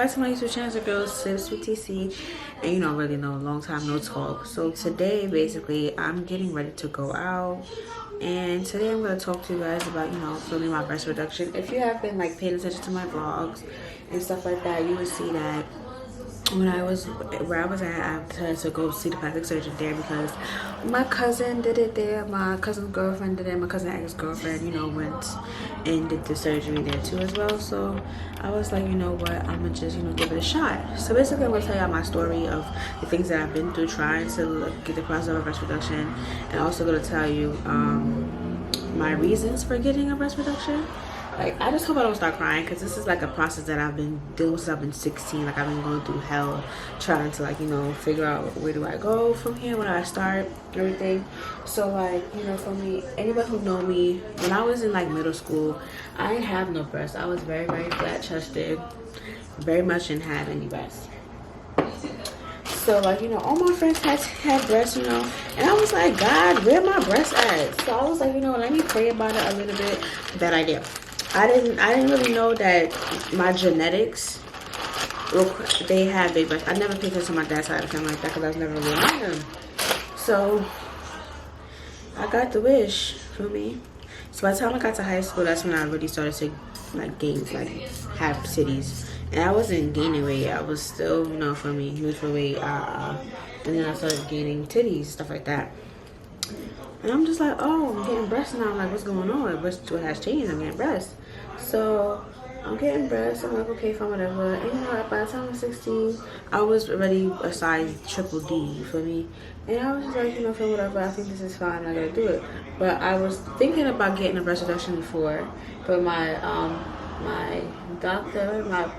back to my YouTube channel. It's your girl Sis with TC, and you don't really know, long time no talk. So today basically I'm getting ready to go out, and today I'm going to talk to you guys about, you know, filming my breast reduction. If you have been like paying attention to my vlogs and stuff like that, you would see that when I was where I was at, I had to go see the plastic surgeon there because my cousin did it there, my cousin's girlfriend did it, my cousin's ex-girlfriend, you know, went and did the surgery there too as well. So I was like, you know what, I'm gonna just, you know, give it a shot. So basically I'm gonna tell y'all my story of the things that I've been through trying to get the process of breast reduction, and also gonna tell you my reasons for getting a breast reduction. Like, I just hope I don't start crying, because this is like a process that I've been dealing with since I've been 16. Like, I've been going through hell trying to, like, you know, figure out where do I go from here, when do I start, everything. So, like, you know, for me, anybody who know me, when I was in like middle school, I didn't have no breasts. I was very, very flat chested, very much didn't have any breasts. So, like, you know, all my friends had breasts, you know, and I was like, God, where my breasts at? So I was like, you know, let me pray about it a little bit. That I did. I didn't really know that my genetics, they had big breasts. I never paid attention to my dad's side of the family like that because I was never really around them. So I got the wish for me. So by the time I got to high school, that's when I really started to like gain, like have titties. And I wasn't gaining weight. I was still, you know, for me, neutral weight. And then I started gaining titties, stuff like that. And I'm just like, oh, I'm getting breasts now. I'm like, what's going on? What has changed? I'm getting breasts. So I'm getting breasts. I'm like, okay, fine, whatever. And you know, by the time I was 16, I was already a size triple D, you feel me? And I was just like, you know, feel whatever. I think this is fine. I gotta do it. But I was thinking about getting a breast reduction before, but my doctor, my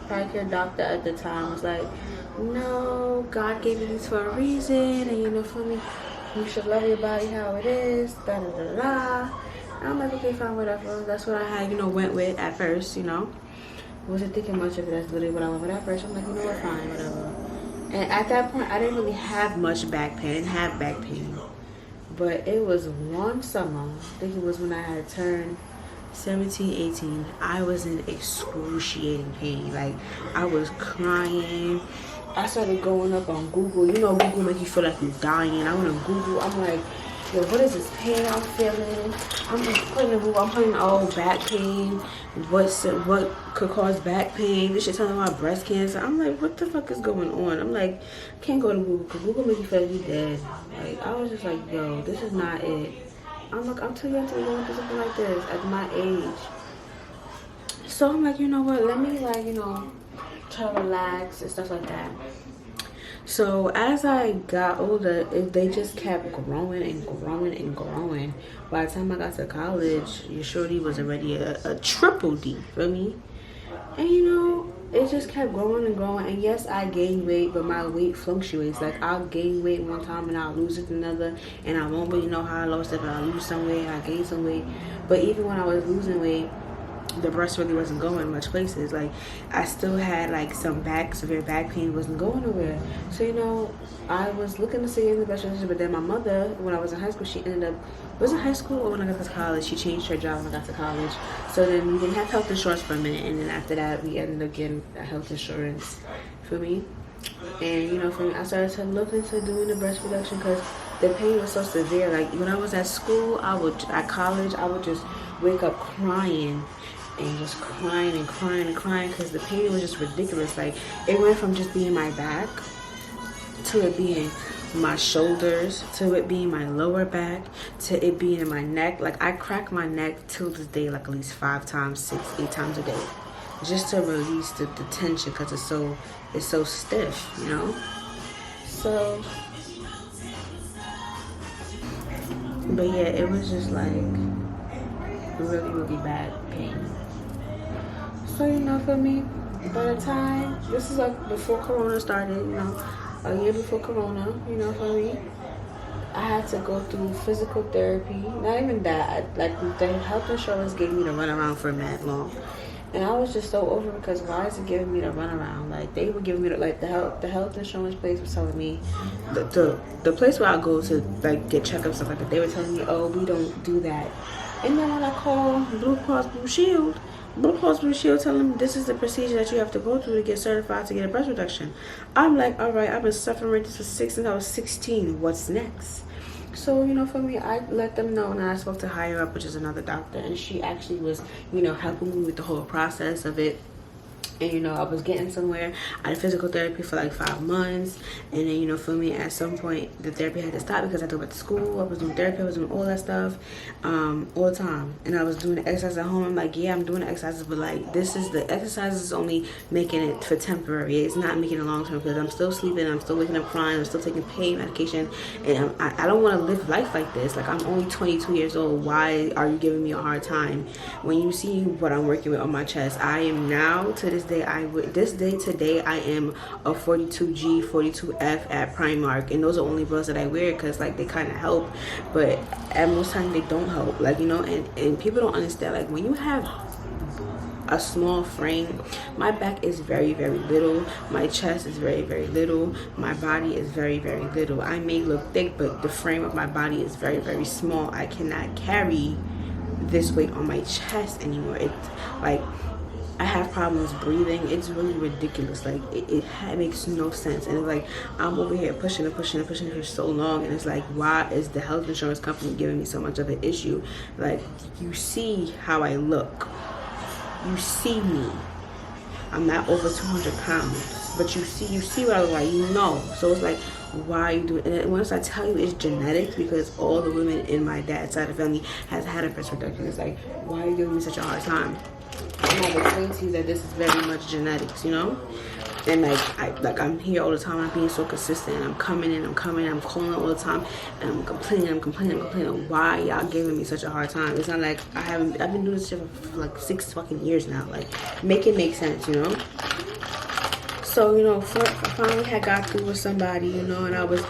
primary care doctor at the time was like, no, God gave you these for a reason, and you know, for me, you should love your body how it is, da da da da. And I'm like, okay, fine, whatever. That's what I had, you know, went with at first, you know. Wasn't thinking much of it. That's literally what I went with at first. I'm like, you know what, fine, whatever. And at that point, I didn't really have much back pain. I didn't have back pain. But it was one summer, I think it was when I had turned 17, 18, I was in excruciating pain. Like, I was crying. I started going up on Google. You know, Google make you feel like you're dying. I went on Google. I'm like, yo, what is this pain I'm feeling? I'm just putting in Google. I'm putting back pain. What could cause back pain? This shit telling me about breast cancer. I'm like, what the fuck is going on? I'm like, can't go to Google because Google make you feel like you're dead. Like, I was just like, yo, this is not it. I'm like, I'm too young to be going through something like this at my age. So I'm like, you know what? Let me, like, you know, try to relax and stuff like that. So as I got older, they just kept growing and growing and growing. By the time I got to college, your shorty was already a triple D for me. And you know, it just kept growing and growing. And yes, I gained weight, but my weight fluctuates. Like, I'll gain weight one time and I'll lose it another, and I won't really know how I lost it, but I'll lose some weight, I gain some weight. But even when I was losing weight, the breast really wasn't going much places. Like, I still had like some severe back pain, wasn't going nowhere. So, you know, I was looking to see in the breast reduction, but then my mother, when I was in high school, she ended up, was it high school or when I got to college, she changed her job when I got to college. So then we didn't have health insurance for a minute, and then after that we ended up getting health insurance for me. And you know, for me, I started to look into doing the breast reduction because the pain was so severe. Like, when I was at school, at college, I would just wake up crying and just crying and crying and crying because the pain was just ridiculous. Like, it went from just being my back to it being my shoulders, to it being my lower back, to it being in my neck. Like, I crack my neck till this day like at least 5 times, 6, 8 times a day, just to release the tension because it's so stiff, you know. So, but yeah, it was just like really, really bad pain. So, you know, for me, by the time, this is like before Corona started, you know, a year before Corona, you know, for me, I had to go through physical therapy. Not even that, like, the health insurance gave me the runaround for that long. And I was just so over it because why is it giving me the runaround? Like, they were giving me the health insurance place was telling me, the place where I go to like get checkups, stuff like that, they were telling me, oh, we don't do that And then when I call Blue Cross Blue Shield, Blue Cross Blue Shield tell them this is the procedure that you have to go through to get certified to get a breast reduction. I'm like, all right, I've been suffering with this since I was 16. What's next? So, for me, I let them know, and I spoke to higher up, which is another doctor, and she actually was, helping me with the whole process of it. And I was getting somewhere. I had physical therapy for like 5 months, and then for me, at some point the therapy had to stop because I had to go back to school. I was doing therapy, I was doing all that stuff all the time, and I was doing the exercise at home. I'm like, yeah, I'm doing the exercises, but like the exercise is only making it for temporary. It's not making it long term because I'm still sleeping, I'm still waking up crying, I'm still taking pain medication, and I don't want to live life like this. Like, I'm only 22 years old. Why are you giving me a hard time? When you see what I'm working with on my chest, I am now to this day, today I am a 42G 42F at Primark, and those are only bras that I wear because like they kind of help, but at most times they don't help, like, and people don't understand, like, when you have a small frame, my back is very, very little, my chest is very, very little, my body is very, very little. I may look thick, but the frame of my body is very, very small. I cannot carry this weight on my chest anymore. It's like I have problems breathing. It's really ridiculous. Like, it makes no sense. And it's like, I'm over here pushing and pushing and pushing for so long. And it's like, why is the health insurance company giving me so much of an issue? Like, you see how I look. You see me. I'm not over 200 pounds. But you see what I look like, So it's like, why are you doing it? And once I tell you it's genetics, because all the women in my dad's side of the family has had a breast reduction, it's like, why are you giving me such a hard time? And I've explained to you that this is very much genetics, and I'm here all the time. I'm being so consistent. I'm coming in, I'm calling all the time, and I'm complaining. Why y'all giving me such a hard time? It's not like I've been doing this shit for like 6 fucking years now. Like, make it make sense, So, I finally had got through with somebody, and I was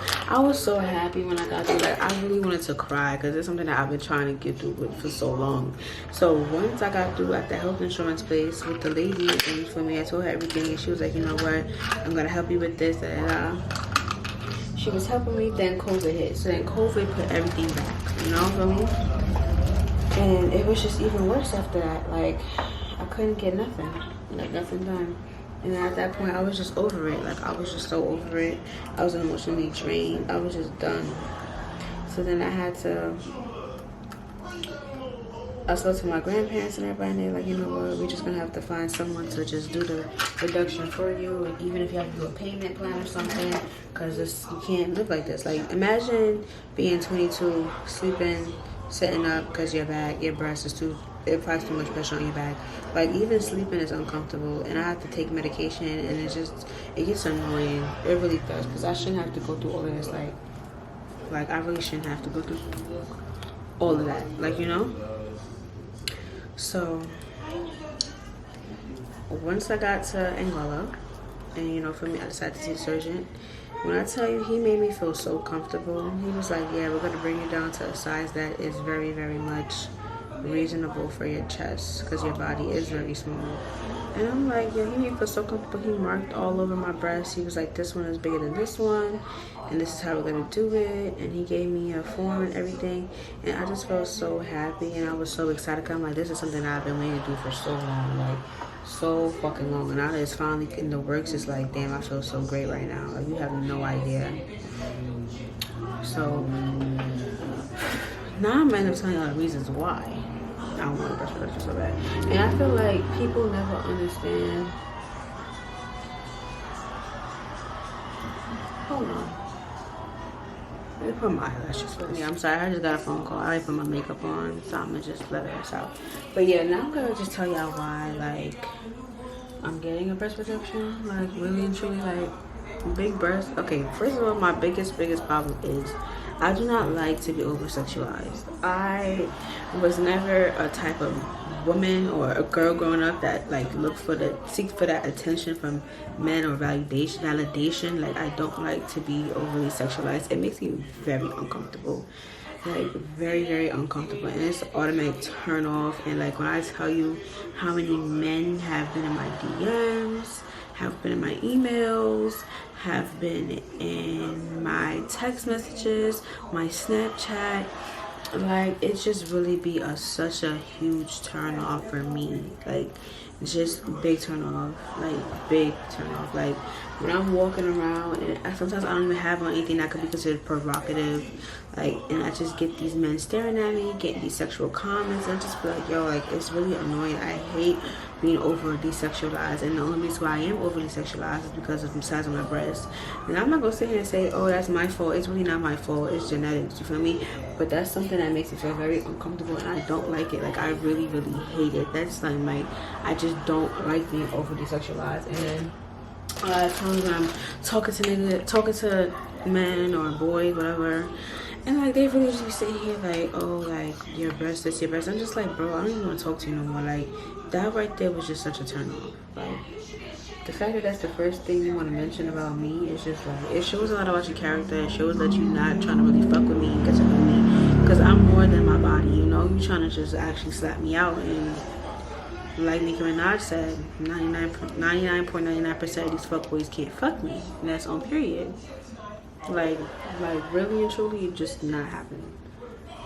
so happy when I got through. Like, I really wanted to cry because it's something that I've been trying to get through with for so long. So once I got through at the health insurance place with the lady, and for me, I told her everything, and she was like, you know what, I'm gonna help you with this, and she was helping me. Then COVID hit, so then COVID put everything back, for me. And it was just even worse after that. Like, I couldn't get nothing done. And at that point, I was just over it. Like, I was just so over it. I was emotionally drained. I was just done. So then I spoke to my grandparents and everybody, and they're like, you know what, we're just going to have to find someone to just do the reduction for you. And even if you have to do a payment plan or something, because you can't live like this. Like, imagine being 22, sleeping, sitting up because your breast is it applies too much pressure on your back. Like, even sleeping is uncomfortable, and I have to take medication, and it gets annoying. It really does, because I shouldn't have to go through all of this. Like I really shouldn't have to go through all of that. Like, So once I got to Angola, and for me, I decided to see a surgeon. When I tell you, he made me feel so comfortable. He was like, yeah, we're going to bring you down to a size that is very, very much reasonable for your chest, because your body is very small. And I'm like, yeah, he made me feel so comfortable. He marked all over my breast. He was like, this one is bigger than this one, and this is how we're going to do it. And he gave me a form and everything. And I just felt so happy, and I was so excited, because I'm like, this is something that I've been waiting to do for so long. Like, so fucking long. And now that it's finally in the works, it's like, damn, I feel so great right now. Like, you have no idea. So now I'm end up telling you all the reasons why I don't want a breast reduction so bad. And I feel like people never understand. Hold on. Let me put my eyelashes first. Yeah, I'm sorry, I just got a phone call. I already put my makeup on, so I'm gonna just let it out. But yeah, now I'm gonna just tell y'all why, like, I'm getting a breast reduction. Like, really and truly, like, big breasts. Okay, first of all, my biggest problem is I do not like to be over-sexualized. I was never a type of woman or a girl growing up that like seek for that attention from men or validation. Like, I don't like to be overly sexualized. It makes me very uncomfortable. Like, very, very uncomfortable, and it's an automatic turn off. And like, when I tell you how many men have been in my DMs, have been in my emails, have been in my text messages, my Snapchat, like it just really be such a huge turn off for me. Like just big turn off, like big turn off. Like when I'm walking around and sometimes I don't even have on anything that could be considered provocative, like, and I just get these men staring at me, getting these sexual comments, and I just be like, yo, like it's really annoying. I hate being over desexualized, and the only reason why I am overly sexualized is because of the size of my breasts. And I'm not gonna sit here and say, oh, that's my fault. It's really not my fault. It's genetics. You feel me? But that's something that makes me feel very uncomfortable, and I don't like it. Like I really, really hate it. That's like I just don't like being overly sexualized. And then a lot of times when I'm talking to men or boys, whatever, and like they really just be sitting here like, oh, like your breast, this, your breast. I'm just like, bro, I don't even want to talk to you no more. Like that right there was just such a turn off. Like the fact that that's the first thing you want to mention about me is just like, it shows a lot about your character. It shows that you're not trying to really fuck with me and get to know me, because I'm more than my body, you know. You're trying to just actually slap me out. And like Nicki Minaj said, 99.99% of these fuckboys can't fuck me, and that's on period. Like really and truly, it just not happening.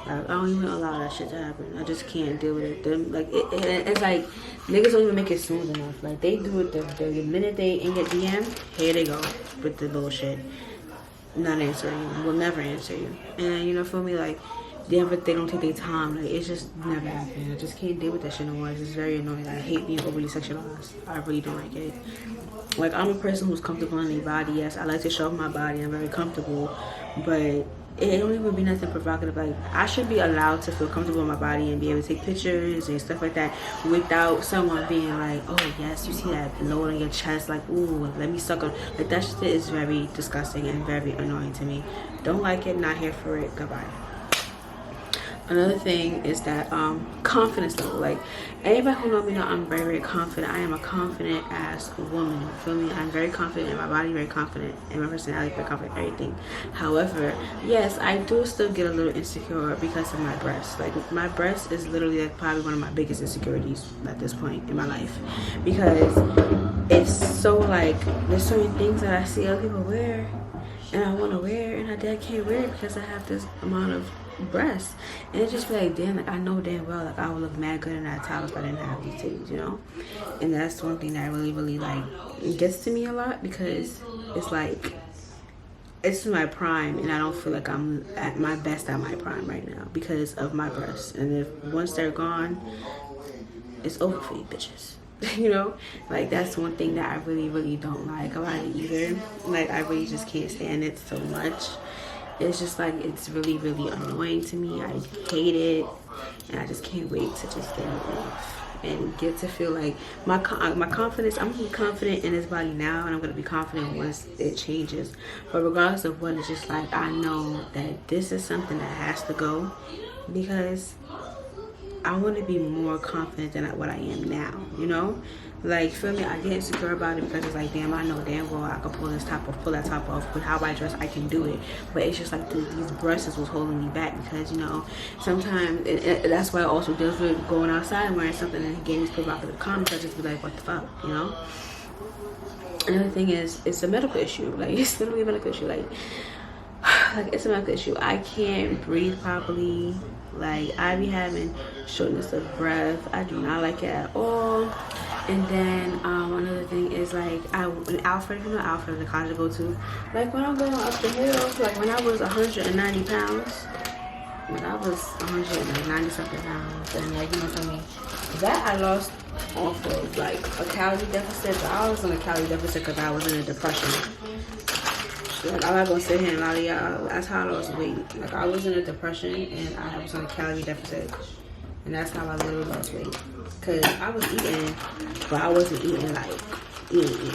Like, I don't even allow that shit to happen. I just can't deal with it. Them, like it's like niggas don't even make it smooth enough. Like they do it the minute they in your DM, here they go with the bullshit. Not answering you. Will never answer you. And you know, for me, like they don't take their time. Like it's just never happening. I just can't deal with that shit no more. It's just very annoying. I hate being overly sexualized. I really don't like it. Like I'm a person who's comfortable in their body. Yes, I like to show my body. I'm very comfortable, but it don't even be nothing provocative. Like I should be allowed to feel comfortable in my body and be able to take pictures and stuff like that without someone being like, oh yes, you see that load on your chest, like ooh, let me suck on. Like that shit is very disgusting and very annoying to me. Don't like it, not here for it. Goodbye. Another thing is that confidence level. Like anybody who knows me know I'm very, very confident. I am a confident ass woman. You feel me? I'm very confident in my body, very confident in my personality, very confident in everything. However, yes, I do still get a little insecure because of my breasts. Like my breast is literally like probably one of my biggest insecurities at this point in my life, because it's so like there's certain things that I see other people wear and I want to wear, and I can't wear it because I have this amount of breasts. And it just feel like, damn, like I know damn well like I would look mad good in that top if I didn't have these titties, you know. And that's one thing that really, really like gets to me a lot, because it's like it's my prime and I don't feel like I'm at my best at my prime right now because of my breasts. And if once they're gone, it's over for you bitches. You know, like that's one thing that I really, really don't like about it either. Like I really just can't stand it so much. It's just like it's really, really annoying to me. I hate it, and I just can't wait to just get it off and get to feel like my confidence. I'm gonna be confident in this body now, and I'm gonna be confident once it changes. But regardless of what, it's just like I know that this is something that has to go, because I want to be more confident than what I am now, you know? Like, feel me? I get insecure about it because it's like, damn, I know damn well I can pull this top off, pull that top off. With how I dress, I can do it. But it's just like these breasts was holding me back, because, you know, sometimes, that's why I also deals with going outside and wearing something and getting these provocative comments. I just be like, what the fuck, you know? Another thing is, it's a medical issue. Like, it's literally a medical issue. Like it's a medical issue. I can't breathe properly. Like I be having shortness of breath. I do not like it at all. And then another thing is like in Alfred, you know Alfred, the college I go to. Like when I'm going up the hill, like when I was 190 pounds, when I was 190 something pounds, and like you know what I mean, that I lost off of like a calorie deficit. So I was on a calorie deficit because I was in a depression. Like I'm not gonna sit here and lie to y'all. That's how I lost weight. Like I was in a depression and I was on a calorie deficit, and that's how I literally lost weight. Cause I was eating, but I wasn't eating like eating.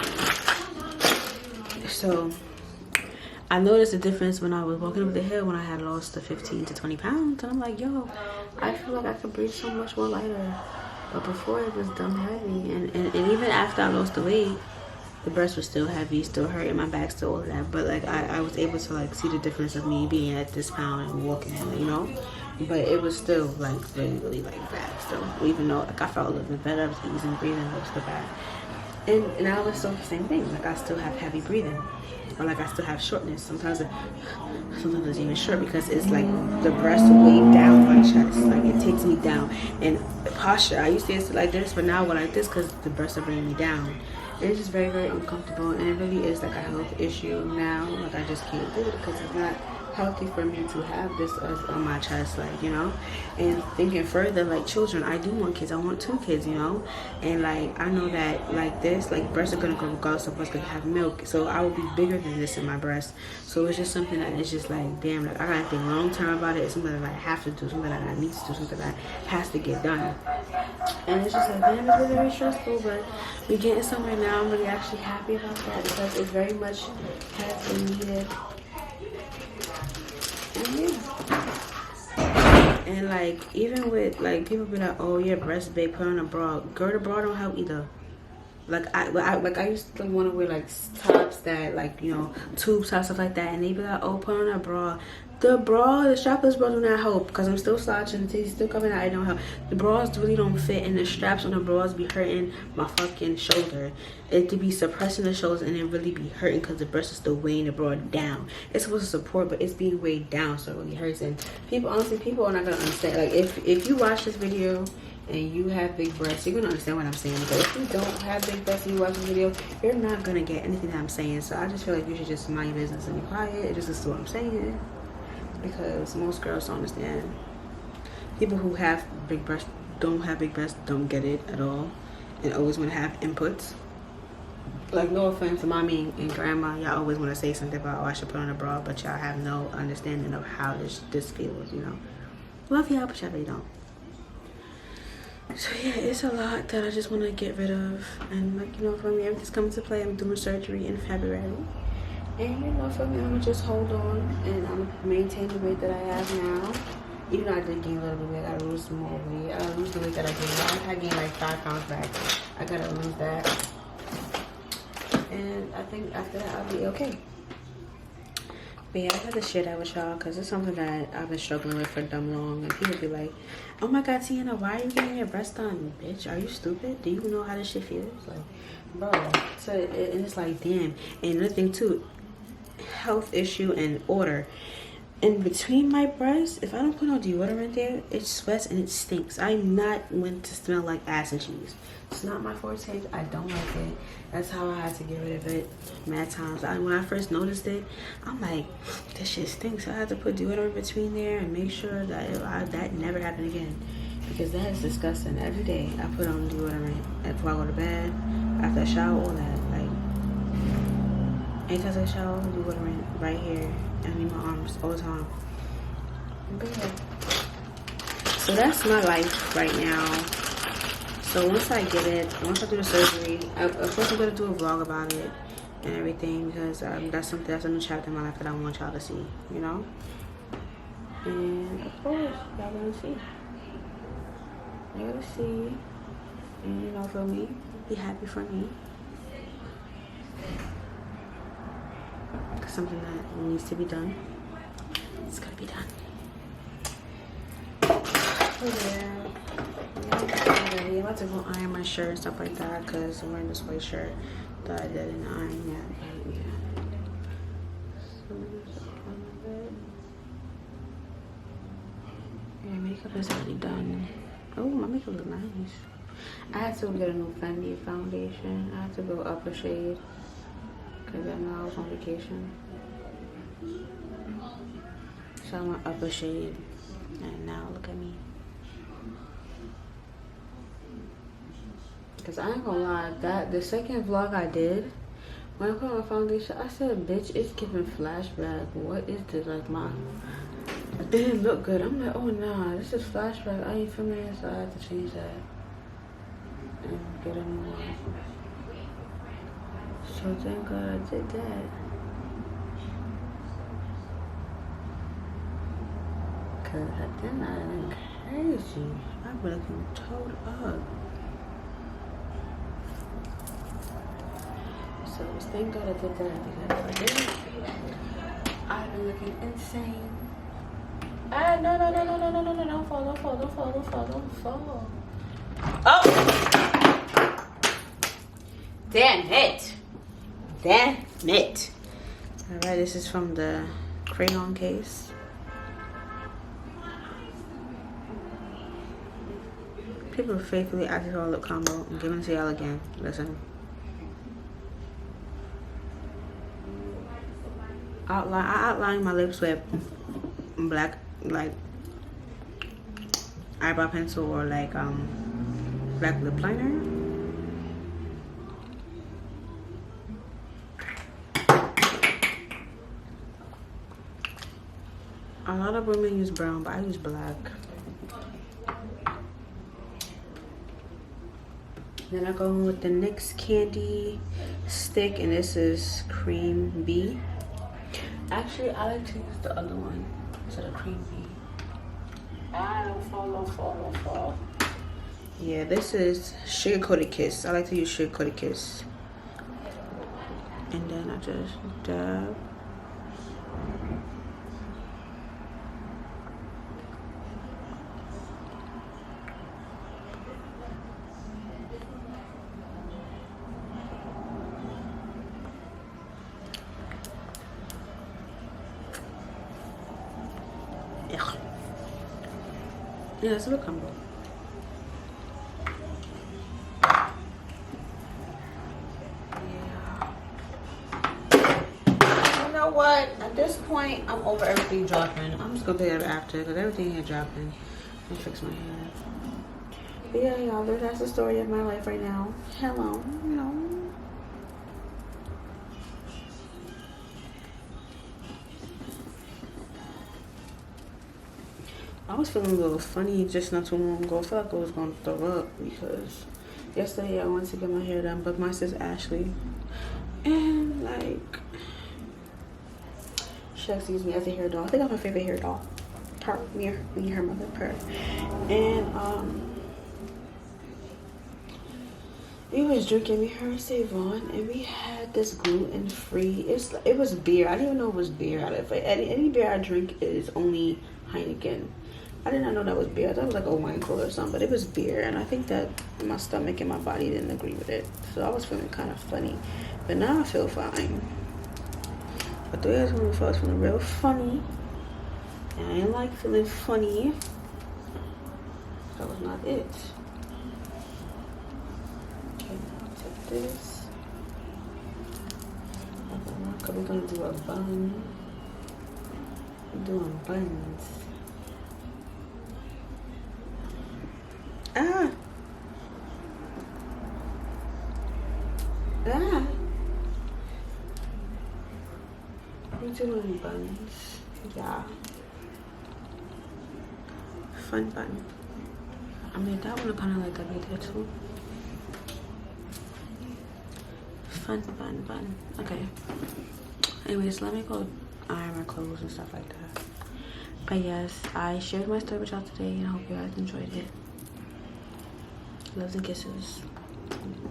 So I noticed the difference when I was walking up the hill when I had lost the 15 to 20 pounds, and I'm like, yo, I feel like I could breathe so much more lighter. But before it was dumb heavy, and even after I lost the weight, the breast was still heavy, still hurting, my back, still all of that. But like I was able to like see the difference of me being at this pound and walking, you know. But it was still like really, really like bad still. Even though like I felt a little bit better, I was easing breathing, it was still bad. And now it's still the same thing. Like I still have heavy breathing, or like I still have shortness. Sometimes it's even short because it's like the breast weighed down my chest. Like it takes me down. And posture, I used to sit like this, but now I go like this because the breasts are bringing me down. And it's just very, very uncomfortable. And it really is like a health issue now. Like I just can't do it because it's not healthy for me to have this on my chest, like, you know. And thinking further, like children, I do want kids. I want 2 kids, you know. And like I know that like this, like breasts are gonna go regardless of what's gonna have milk, so I will be bigger than this in my breast. So it's just something that is just like, damn, like I gotta think long term about it. It's something that I have to do, something that I need to do, something that has to get done. And it's just like, damn, it's been very stressful, but we're getting somewhere now. I'm really actually happy about that because it very much has been needed. And like even with like people be like, oh, your breast big, put on a bra. Girl, the bra don't help either. Like I used to want to wear like tops that like, you know, tube tops, stuff like that, and they be like, oh, put on a bra. The strapless bra do not help because I'm still slouching, the titties still coming out. It don't help. The bras really don't fit, and the straps on the bras be hurting my fucking shoulder. It to be suppressing the shoulders and then really be hurting because the breast is still weighing the bra down. It's supposed to support, but it's being weighed down, so it really hurts. And people, honestly, people are not gonna understand. Like if you watch this video and you have big breasts, you're gonna understand what I'm saying. But if you don't have big breasts and you watch the video, you're not gonna get anything that I'm saying. So I just feel like you should just mind your business and be quiet and just listen to what I'm saying. Because most girls don't understand. People who have big breasts, don't have big breasts, don't get it at all, and always want to have inputs. Like, no offense to mommy and grandma, y'all always want to say something about, oh, I should put on a bra, but y'all have no understanding of how this feels, you know. Love y'all, but y'all really don't. So yeah, it's a lot that I just want to get rid of, and like, you know, for me, everything's coming to play. I'm doing surgery in February. And you know, for me, I'm gonna just hold on and I'm gonna maintain the weight that I have now. Even though I did gain a little bit of weight, I gotta lose some more weight. I gotta lose the weight that I gained. I gained like 5 pounds back. I gotta lose that. And I think after that, I'll be okay. But yeah, I gotta share that with y'all because it's something that I've been struggling with for dumb long. And people be like, oh my God, Tiana, why are you getting your breast done? Bitch, are you stupid? Do you know how this shit feels? Like, bro. So, and it's like, damn. And another thing too, health issue and order. In between my breasts, if I don't put no deodorant there, it sweats and it stinks. I'm not meant to smell like ass and cheese. It's not my forte. I don't like it. That's how I had to get rid of it mad times. When I first noticed it, I'm like, this shit stinks. So I had to put deodorant between there and make sure that that never happened again. Because that is disgusting. Every day I put on deodorant before I go to bed, after I shower, all that. Like, anytime I take a shower, deodorant right here. I need my arms all the time. But yeah. So that's my life right now. So once I get it, once I do the surgery, of course I'm gonna do a vlog about it and everything because that's a new chapter in my life that I want y'all to see, you know. And of course, y'all gonna see. You're gonna see, and you know, for me, be happy for me. Something that needs to be done. It's gonna be done. Oh yeah. I'm about to go iron my shirt and stuff like that because I'm wearing this white shirt that I didn't iron yet. Yeah. Yeah, makeup is already done. Oh, my makeup looks nice. I had to get a new Fendi foundation. I had to go up a shade because I know I was on vacation. So I went up a shade, and now look at me. Because I ain't gonna lie, the second vlog I did, when I put on my foundation, I said, bitch, it's giving flashback. What is this? Like, it didn't look good. I'm like, oh nah, this is flashback. I ain't feeling it, so I had to change that and get a new one. So thank God I did that. Cause then I went crazy. I would have been towed up. So thank God I did that because if I didn't, I'd been looking insane. No, don't fall. Oh! Damn it. Damn it. Alright, this is from the crayon case. People faithfully acted for a lip combo. I'm giving it to y'all again. Listen. I outline my lips with black, like, eyebrow pencil or like black lip liner. A lot of women use brown, but I use black. Then I go in with the NYX candy stick, and this is Cream Bee. Actually, I like to use the other one instead of Cream Bee. Don't fall. Yeah, this is Sugar Coated Kiss. I like to use Sugar Coated Kiss. And then I just dab. Yeah, it's a little combo. Yeah. You know what? At this point, I'm over everything dropping. I'm just gonna do that after because everything here dropping. Let me fix my hair. But yeah, y'all, that's the story of my life right now. Hello. No. I was feeling a little funny just not too long ago. I felt like I was going to throw up because yesterday I went to get my hair done, but my sis Ashley, and like, she actually used me as a hair doll. I think I'm my favorite hair doll. Me and her mother, her. And we was drinking, her and Savon, and we had this gluten-free. It was beer. I didn't even know it was beer. Any beer I drink is only Heineken. I did not know that was beer. I thought it was like a wine cooler or something, but it was beer. And I think that my stomach and my body didn't agree with it. So I was feeling kind of funny. But now I feel fine. But 3 days before, I was feeling real funny. And I didn't like feeling funny. That was not it. Okay, now take this. We're gonna do a bun. I'm doing buns. Ah. We're doing buns. Yeah. Fun bun. I made that one kind of like a video too. Fun bun. Okay. Anyways, let me go iron my clothes and stuff like that. But yes, I shared my story with y'all today, and I hope you guys enjoyed it. Loves and kisses.